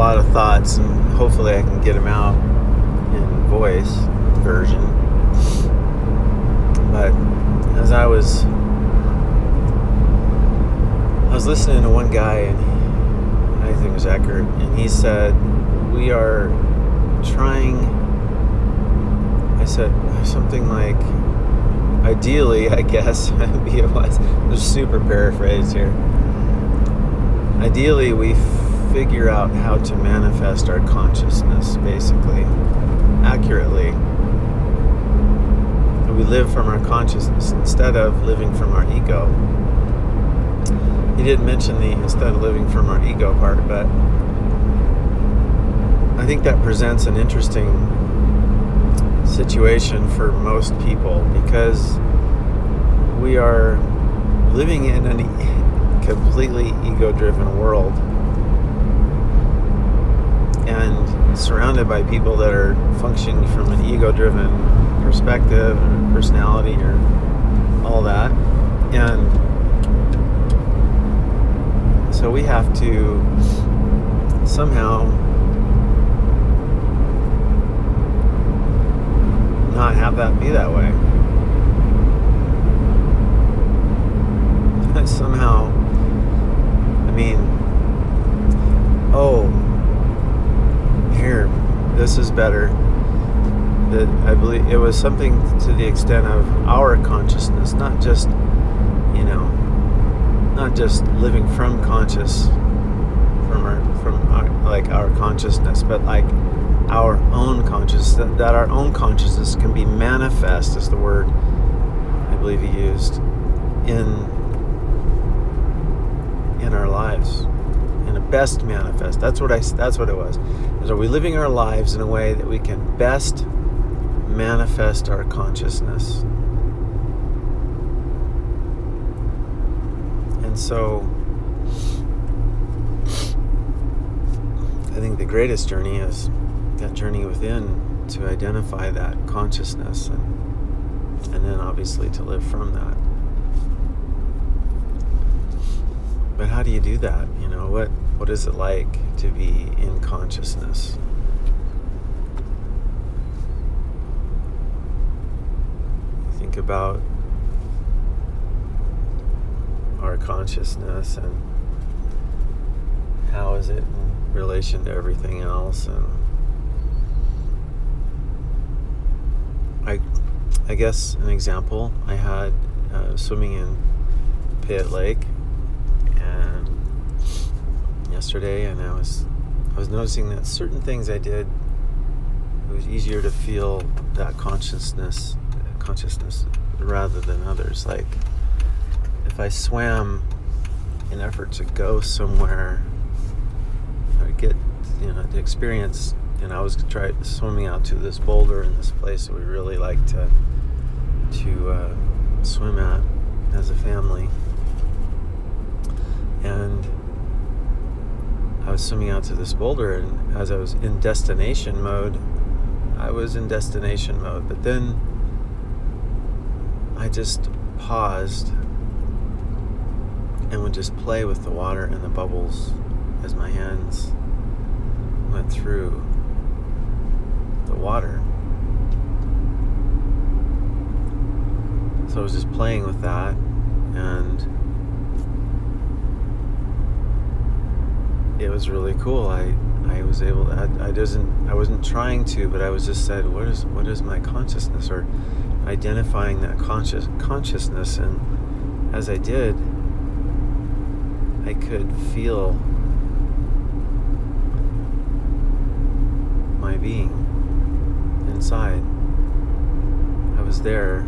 lot of thoughts, and hopefully I can get them out in voice version. But as I was listening to one guy, and I think it was Eckhart, and he said, we are trying, I said something like, ideally, I guess, it was super paraphrase here. Ideally, we figure out how to manifest our consciousness, basically, accurately. And we live from our consciousness instead of living from our ego. He didn't mention the instead of living from our ego part, but I think that presents an interesting situation for most people, because we are living in a completely ego-driven world and surrounded by people that are functioning from an ego-driven perspective or personality or all that. And so we have to somehow not have that be that way. Somehow, here, this is better. That I believe it was something to the extent of our consciousness, not just living from our consciousness, but like our own consciousness, that our own consciousness can be manifest, is the word I believe he used, in our lives, in a best manifest. That's what it was. Are we living our lives in a way that we can best manifest our consciousness? And so I think the greatest journey is that journey within, to identify that consciousness and then obviously to live from that. But how do you do that? What is it like to be in consciousness? Think about our consciousness and how is it in relation to everything else. And I guess an example, I had swimming in Payette Lake yesterday, and I was noticing that certain things I did, it was easier to feel that consciousness rather than others. Like if I swam in effort to go somewhere or get to experience, I was swimming out to this boulder in this place that we really like to swim at as a family, and I was swimming out to this boulder, and as I was in destination mode, but then I just paused and would just play with the water and the bubbles as my hands went through the water. So I was just playing with that, and it was really cool. I was able to, I wasn't trying to, but I was just said, what is my consciousness, or identifying that consciousness. And as I did, I could feel my being inside. I was there.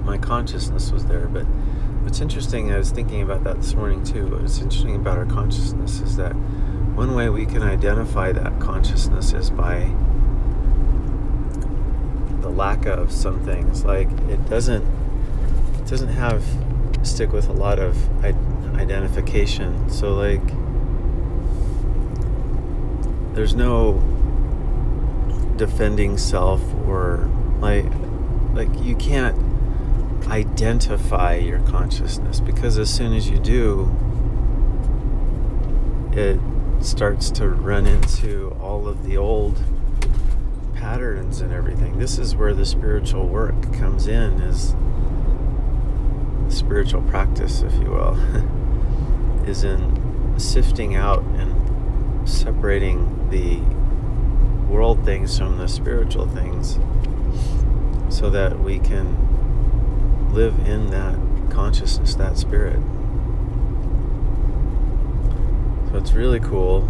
My consciousness was there. But what's interesting, I was thinking about that this morning too, what's interesting about our consciousness is that one way we can identify that consciousness is by the lack of some things. Like it doesn't stick with a lot of identification. So like there's no defending self, or like you can't identify your consciousness, because as soon as you do, it starts to run into all of the old patterns and everything. This is where the spiritual work comes in, is spiritual practice, if you will, is in sifting out and separating the world things from the spiritual things so that we can live in that consciousness, that spirit. So it's really cool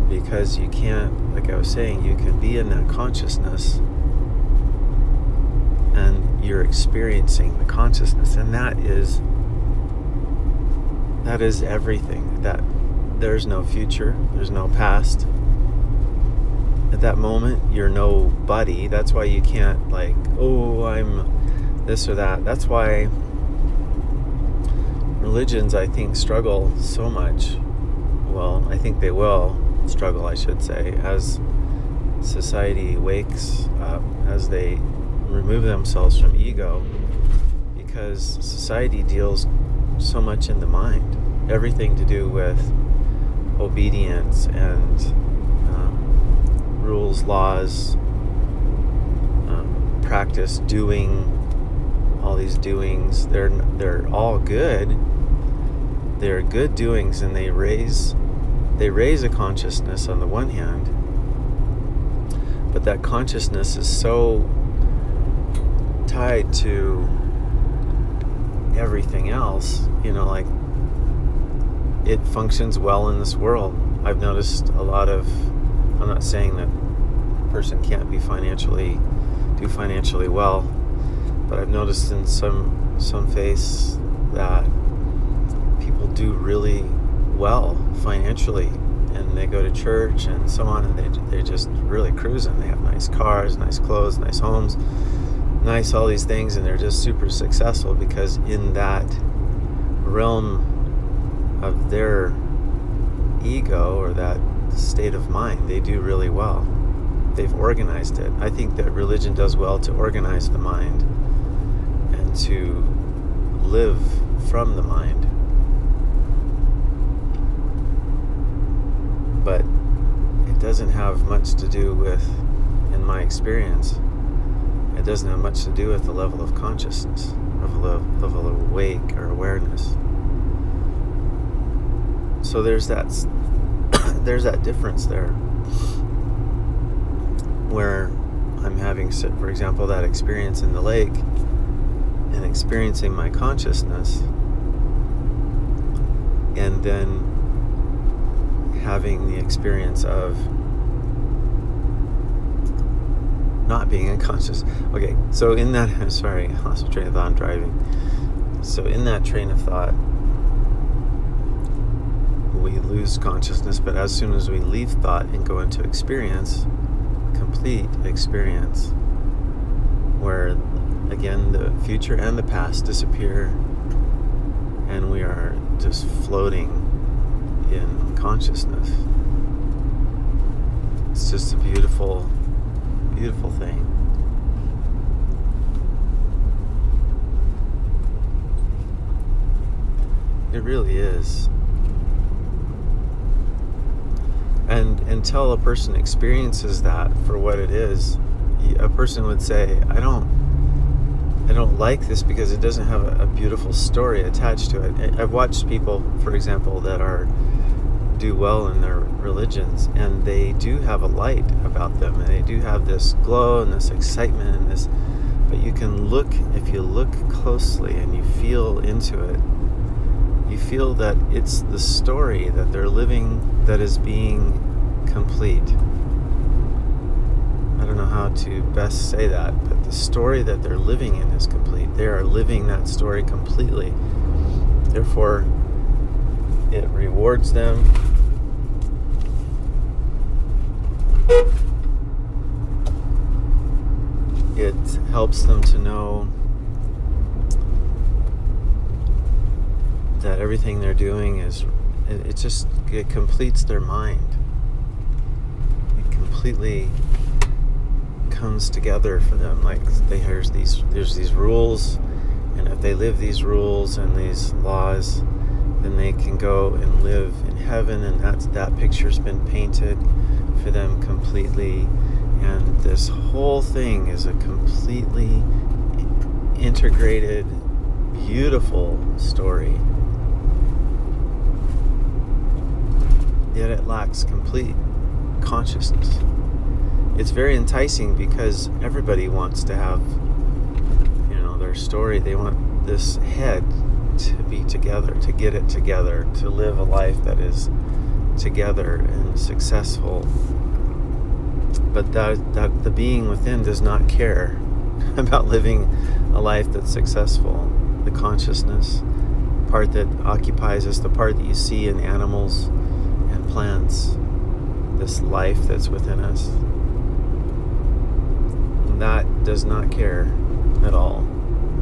because you can't, like I was saying, you can be in that consciousness and you're experiencing the consciousness, and that is everything. That there's no future, there's no past. At that moment, you're nobody. That's why you can't like, oh, I'm this or that. That's why religions, I think, struggle so much. Well, I think they will struggle, I should say, as society wakes up, as they remove themselves from ego, because society deals so much in the mind. Everything to do with obedience and rules, laws, practice, doing, all these doings. They're all good. They're good doings, and they raise a consciousness on the one hand, but that consciousness is so tied to everything else, like it functions well in this world. I've noticed a lot of, I'm not saying that a person can't do financially well, but I've noticed in some faiths that people do really well financially, and they go to church and so on, and they're just really cruising. They have nice cars, nice clothes, nice homes, nice all these things, and they're just super successful because in that realm of their ego or that state of mind, they do really well. They've organized it. I think that religion does well to organize the mind and to live from the mind. But it doesn't have much to do with, in my experience, it doesn't have much to do with the level of consciousness, of awake or awareness. So there's that difference there, where I'm having, for example, that experience in the lake and experiencing my consciousness, and then having the experience of not being unconscious. Okay, so in that, I'm sorry, I lost my train of thought, I'm driving. So in that train of thought, we lose consciousness, but as soon as we leave thought and go into experience, complete experience, where again the future and the past disappear and we are just floating in consciousness. It's just a beautiful, beautiful thing. It really is. And until a person experiences that for what it is, a person would say, I don't like this because it doesn't have a beautiful story attached to it. I've watched people, for example, that do well in their religions, and they do have a light about them, and they do have this glow and this excitement and this, but you can look, if you look closely and you feel into it, you feel that it's the story that they're living that is being complete. I don't know how to best say that, but the story that they're living in is complete. They are living that story completely. Therefore, it rewards them. It helps them to know that everything they're doing it completes their mind. It completely comes together for them. Like there's these rules, and if they live these rules and these laws, then they can go and live in heaven, and that picture's been painted for them completely. And this whole thing is a completely integrated, beautiful story. Yet it lacks complete consciousness. It's very enticing because everybody wants to have, their story. They want this head to be together, to get it together, to live a life that is together and successful. But the being within does not care about living a life that's successful. The consciousness part that occupies us, the part that you see in animals and plants, this life that's within us, that does not care at all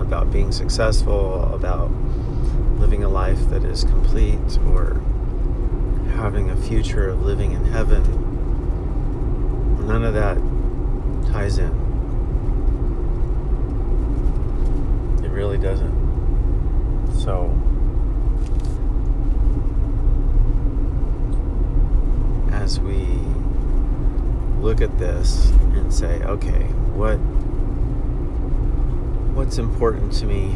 about being successful, about living a life that is complete, or having a future of living in heaven. None of that ties in. It really doesn't. So, as we look at this and say, okay, what's important to me,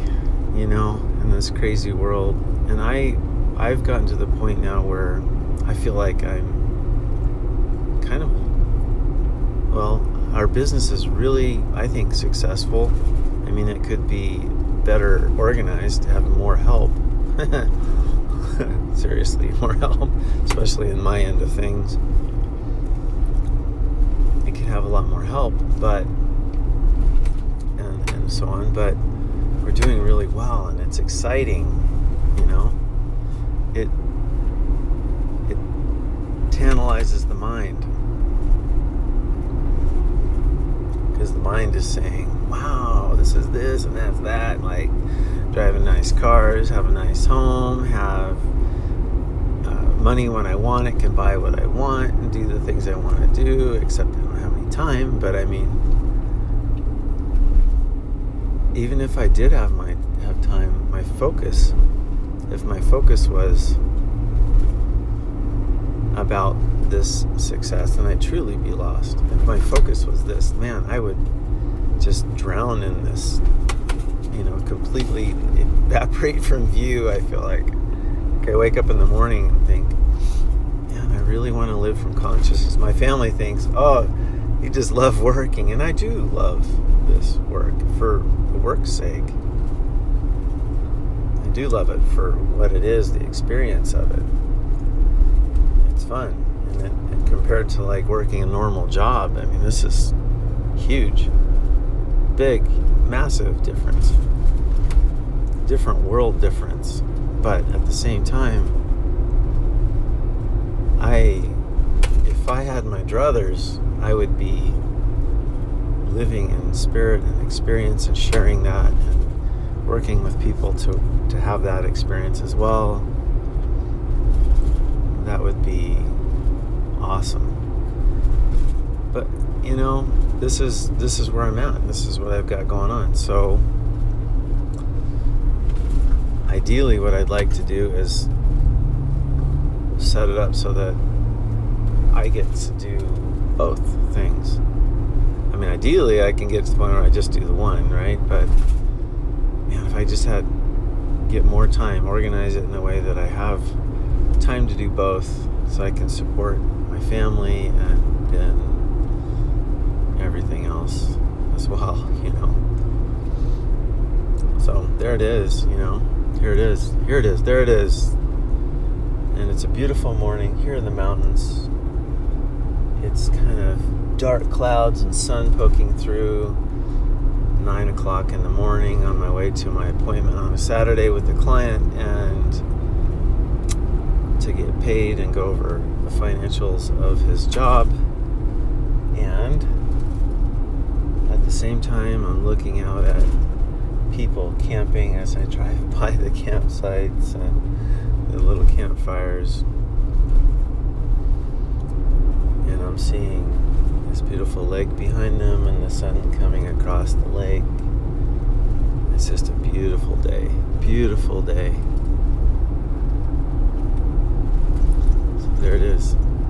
in this crazy world? And I've gotten to the point now where I feel like I'm kind of, our business is really, I think, successful. I mean, it could be better organized, have more help. Seriously, more help, especially in my end of things. It could have a lot more help, but and so on, but we're doing really well, and it's exciting, it tantalizes the mind, because the mind is saying, wow, this is this and that's that, like driving nice cars, have a nice home, have money when I want it, can buy what I want and do the things I want to do, except I don't have any time. But I mean, even if I did have time, my focus, if my focus was about this success, then I'd truly be lost. If my focus was this, man, I would just drown in this, completely evaporate from view. I feel like, I wake up in the morning and think, man, I really want to live from consciousness. My family thinks, oh, you just love working. And I do love this work for the work's sake. I do love it for what it is, the experience of it. It's fun. And compared to like working a normal job, I mean, this is huge, big, massive difference. Different world difference. But at the same time, if I had my druthers, I would be living in spirit and experience and sharing that and working with people to have that experience as well. That would be awesome. But this is where I'm at. This is what I've got going on. So ideally, what I'd like to do is set it up so that I get to do both things. I mean, ideally, I can get to the point where I just do the one, right? But, man, if I just get more time, organize it in a way that I have time to do both, so I can support my family and everything else as well, So there it is, Here it is, there it is. And it's a beautiful morning here in the mountains. It's kind of dark clouds and sun poking through. 9 o'clock in the morning on my way to my appointment on a Saturday with the client, and to get paid and go over the financials of his job. And at the same time, I'm looking out at people camping as I drive by the campsites and the little campfires, and I'm seeing this beautiful lake behind them and the sun coming across the lake. It's just a beautiful day, this.